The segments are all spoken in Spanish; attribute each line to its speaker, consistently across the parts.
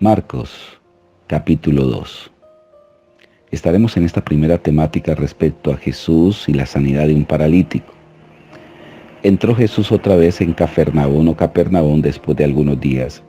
Speaker 1: Marcos, capítulo 2. Estaremos en esta primera temática respecto a Jesús y la sanidad de un paralítico. Entró Jesús otra vez en Capernaum después de algunos días,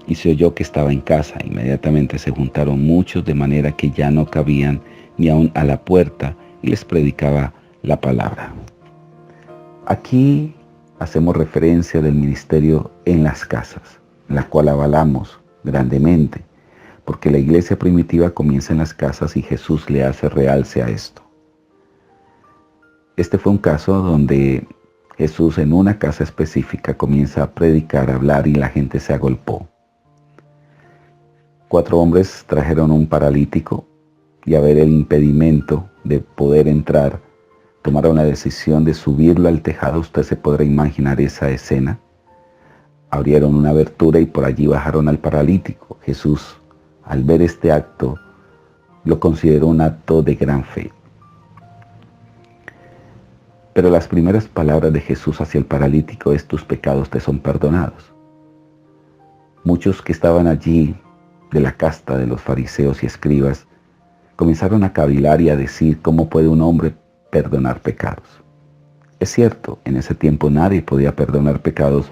Speaker 1: y se oyó que estaba en casa. Inmediatamente se juntaron muchos, de manera que ya no cabían ni aun a la puerta, y les predicaba la palabra. Aquí hacemos referencia del ministerio en las casas, la cual avalamos grandemente, porque la iglesia primitiva comienza en las casas y Jesús le hace realce a esto. Este fue un caso donde Jesús en una casa específica comienza a predicar, a hablar, y la gente se agolpó. 4 hombres trajeron un paralítico, y a ver el impedimento de poder entrar, tomaron la decisión de subirlo al tejado. Usted se podrá imaginar esa escena. Abrieron una abertura y por allí bajaron al paralítico. Jesús, al ver este acto, lo consideró un acto de gran fe. Pero las primeras palabras de Jesús hacia el paralítico es: tus pecados te son perdonados. Muchos que estaban allí, de la casta de los fariseos y escribas, comenzaron a cavilar y a decir: ¿cómo puede un hombre perdonar pecados? Es cierto, en ese tiempo nadie podía perdonar pecados,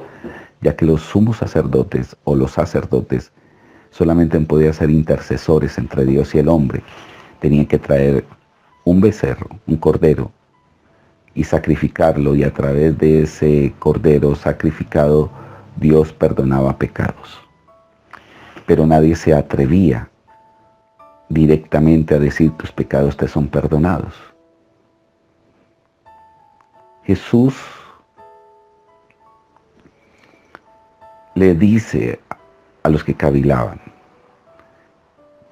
Speaker 1: ya que los sumos sacerdotes o los sacerdotes solamente podían ser intercesores entre Dios y el hombre. Tenían que traer un becerro, un cordero, y sacrificarlo, y a través de ese cordero sacrificado Dios perdonaba pecados. Pero nadie se atrevía directamente a decir: tus pecados te son perdonados. Jesús le dice a los que cavilaban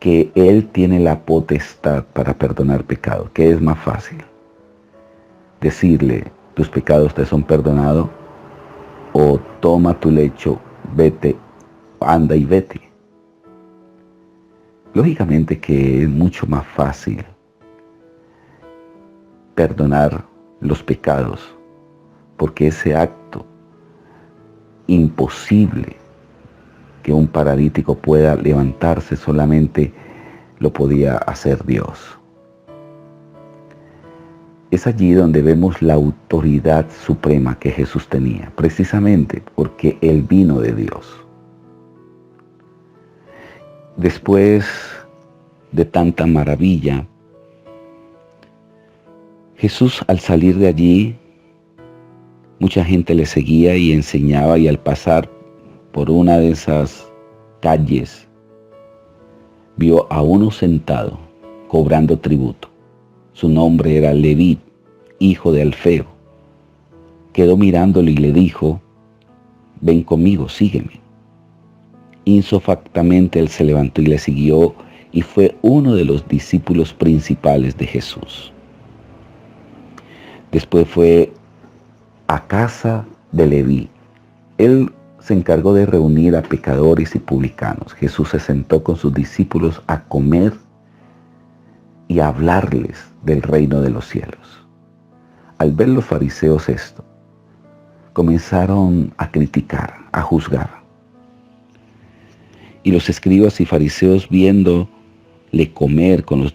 Speaker 1: que Él tiene la potestad para perdonar pecados. ¿Qué es más fácil? Decirle: tus pecados te son perdonados, o toma tu lecho, vete, anda y vete. Lógicamente que es mucho más fácil perdonar los pecados, porque ese acto imposible que un paralítico pueda levantarse solamente lo podía hacer Dios. Es allí donde vemos la autoridad suprema que Jesús tenía, precisamente porque Él vino de Dios. Después de tanta maravilla, Jesús, al salir de allí, mucha gente le seguía y enseñaba, y al pasar por una de esas calles, vio a uno sentado cobrando tributo. Su nombre era Leví, hijo de Alfeo. Quedó mirándolo y le dijo: ven conmigo, sígueme. Insofactamente él se levantó y le siguió, y fue uno de los discípulos principales de Jesús. Después fue a casa de Leví. Él se encargó de reunir a pecadores y publicanos. Jesús se sentó con sus discípulos a comer y a hablarles del reino de los cielos. Al ver los fariseos esto, comenzaron a criticar, a juzgar. Y los escribas y fariseos, viéndole comer con los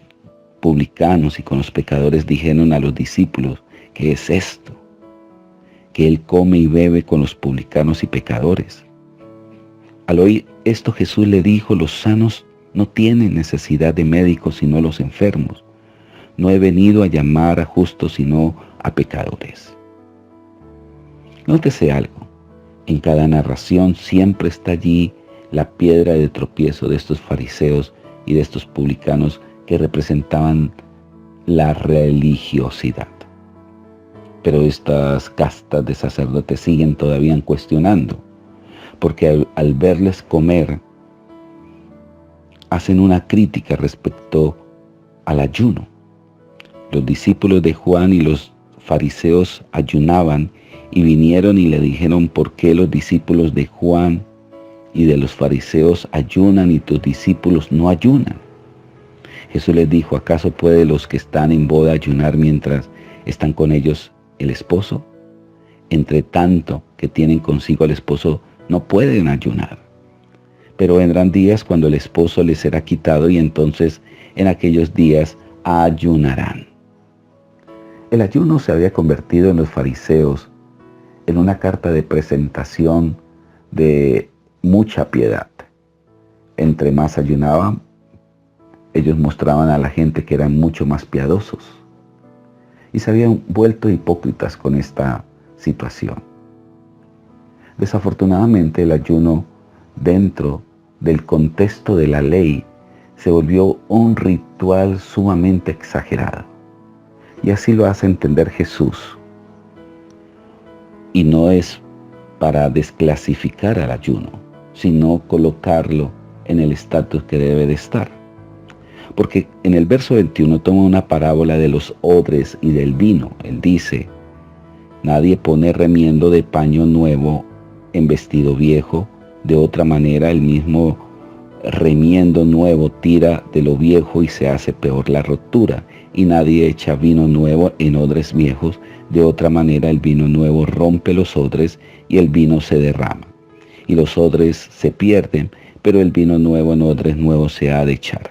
Speaker 1: publicanos y con los pecadores, dijeron a los discípulos: ¿qué es esto? Que él come y bebe con los publicanos y pecadores. Al oír esto, Jesús le dijo: los sanos no tienen necesidad de médicos, sino los enfermos. No he venido a llamar a justos, sino a pecadores. Nótese algo: en cada narración siempre está allí la piedra de tropiezo de estos fariseos y de estos publicanos, que representaban la religiosidad. Pero estas castas de sacerdotes siguen todavía cuestionando, porque al verles comer, hacen una crítica respecto al ayuno. Los discípulos de Juan y los fariseos ayunaban, y vinieron y le dijeron: ¿por qué los discípulos de Juan y de los fariseos ayunan y tus discípulos no ayunan? Jesús les dijo: ¿acaso puede los que están en boda ayunar mientras están con ellos el esposo? Entre tanto que tienen consigo al esposo, no pueden ayunar. pero vendrán días cuando el esposo les será quitado y entonces en aquellos días ayunarán. El ayuno se había convertido en los fariseos en una carta de presentación de mucha piedad. Entre más ayunaban, ellos mostraban a la gente que eran mucho más piadosos y se habían vuelto hipócritas con esta situación. Desafortunadamente, el ayuno dentro del contexto de la ley se volvió un ritual sumamente exagerado. Y así lo hace entender Jesús. Y no es para desclasificar al ayuno, sino colocarlo en el estatus que debe de estar. Porque en el verso 21 toma una parábola de los odres y del vino. Él dice, nadie pone remiendo de paño nuevo en vestido viejo. De otra manera, el mismo remiendo nuevo tira de lo viejo y se hace peor la rotura. Y nadie echa vino nuevo en odres viejos. De otra manera, el vino nuevo rompe los odres y el vino se derrama. Y los odres se pierden, pero el vino nuevo en odres nuevos se ha de echar.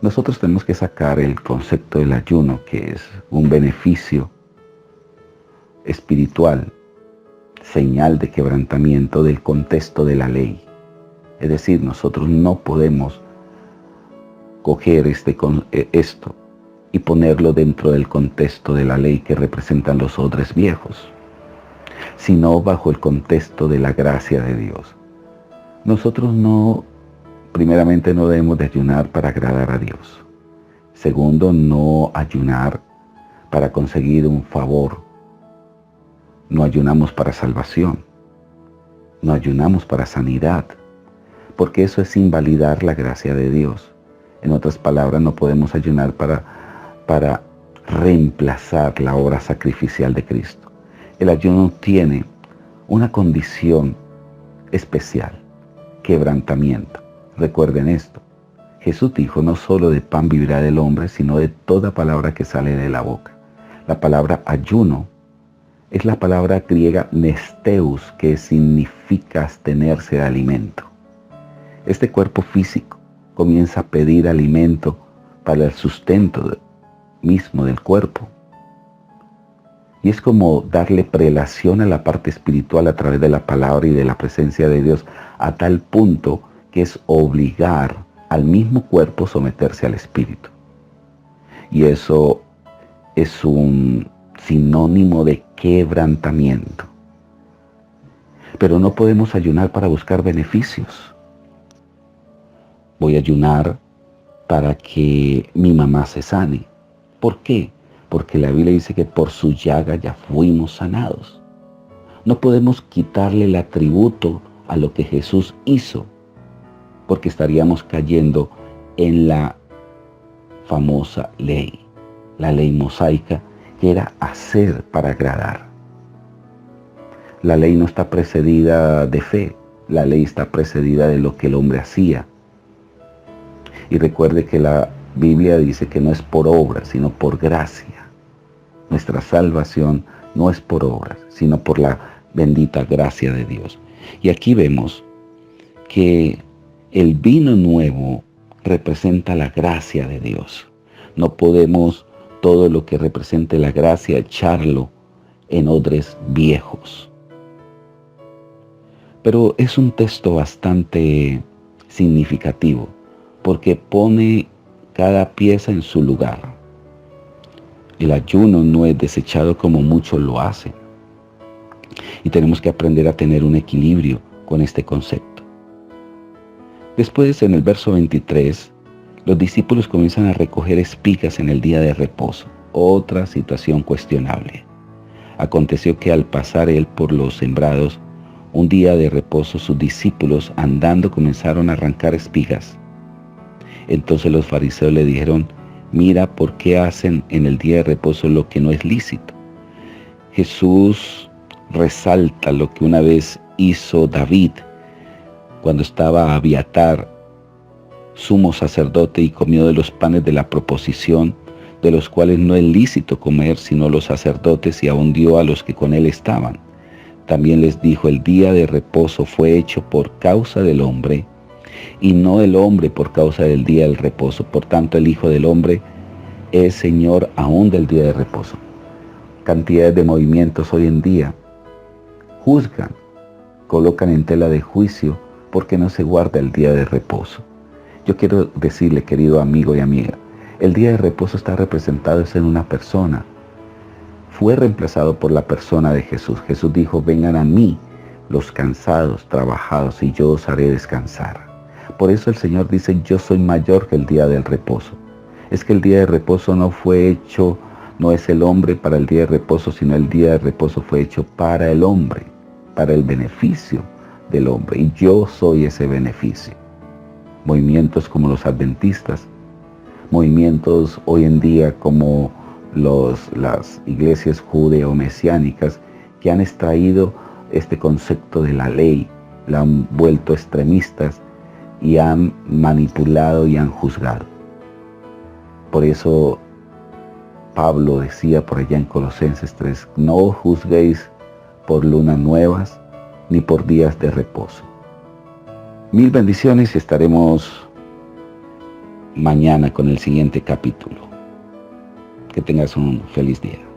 Speaker 1: Nosotros tenemos que sacar el concepto del ayuno, que es un beneficio espiritual, señal de quebrantamiento del contexto de la ley. Es decir, nosotros no podemos coger esto y ponerlo dentro del contexto de la ley que representan los odres viejos, sino bajo el contexto de la gracia de Dios. Nosotros primeramente no debemos de ayunar para agradar a Dios. Segundo, no ayunar para conseguir un favor. No ayunamos para salvación. No ayunamos para sanidad, porque eso es invalidar la gracia de Dios. En otras palabras, no podemos ayunar para reemplazar la obra sacrificial de Cristo. El ayuno tiene una condición especial, quebrantamiento. Recuerden esto, Jesús dijo, no solo de pan vivirá el hombre, sino de toda palabra que sale de la boca. La palabra ayuno es la palabra griega nesteus, que significa abstenerse de alimento. Este cuerpo físico comienza a pedir alimento para el sustento mismo del cuerpo. Y es como darle prelación a la parte espiritual a través de la palabra y de la presencia de Dios, a tal punto que es obligar al mismo cuerpo a someterse al espíritu. Y eso es un sinónimo de quebrantamiento. Pero no podemos ayunar para buscar beneficios. Voy a ayunar para que mi mamá se sane. ¿Por qué? Porque la Biblia dice que por su llaga ya fuimos sanados. No podemos quitarle el atributo a lo que Jesús hizo, porque estaríamos cayendo en la famosa ley, la ley mosaica, que era hacer para agradar. La ley no está precedida de fe, la ley está precedida de lo que el hombre hacía. Y recuerde que la Biblia dice que no es por obras, sino por gracia. Nuestra salvación no es por obras, sino por la bendita gracia de Dios. Y aquí vemos que el vino nuevo representa la gracia de Dios. No podemos todo lo que represente la gracia echarlo en odres viejos. Pero es un texto bastante significativo, porque pone cada pieza en su lugar. El ayuno no es desechado como muchos lo hacen. Y tenemos que aprender a tener un equilibrio con este concepto. Después, en el verso 23, los discípulos comienzan a recoger espigas en el día de reposo. Otra situación cuestionable. Aconteció que al pasar él por los sembrados, un día de reposo, sus discípulos andando comenzaron a arrancar espigas. Entonces los fariseos le dijeron, mira por qué hacen en el día de reposo lo que no es lícito. Jesús resalta lo que una vez hizo David cuando estaba Abiatar, sumo sacerdote, y comió de los panes de la proposición, de los cuales no es lícito comer sino los sacerdotes, y aún dio a los que con él estaban. También les dijo, el día de reposo fue hecho por causa del hombre, y no el hombre por causa del día del reposo. Por tanto, el Hijo del Hombre es Señor aún del día de reposo. Cantidades de movimientos hoy en día juzgan, colocan en tela de juicio porque no se guarda el día de reposo. Yo quiero decirle, querido amigo y amiga, el día de reposo está representado en una persona. Fue reemplazado por la persona de Jesús. Jesús dijo, vengan a mí los cansados, trabajados, y yo os haré descansar. Por eso el Señor dice, yo soy mayor que el día del reposo. Es que el día de reposo no fue hecho, no es el hombre para el día de reposo, sino el día de reposo fue hecho para el hombre, para el beneficio del hombre. Y yo soy ese beneficio. Movimientos como los adventistas, movimientos hoy en día como las iglesias judeo-mesiánicas, que han extraído este concepto de la ley, la han vuelto extremistas y han manipulado y han juzgado. Por eso Pablo decía por allá en Colosenses 3, no juzguéis por lunas nuevas ni por días de reposo. Mil bendiciones y estaremos mañana con el siguiente capítulo. Que tengas un feliz día.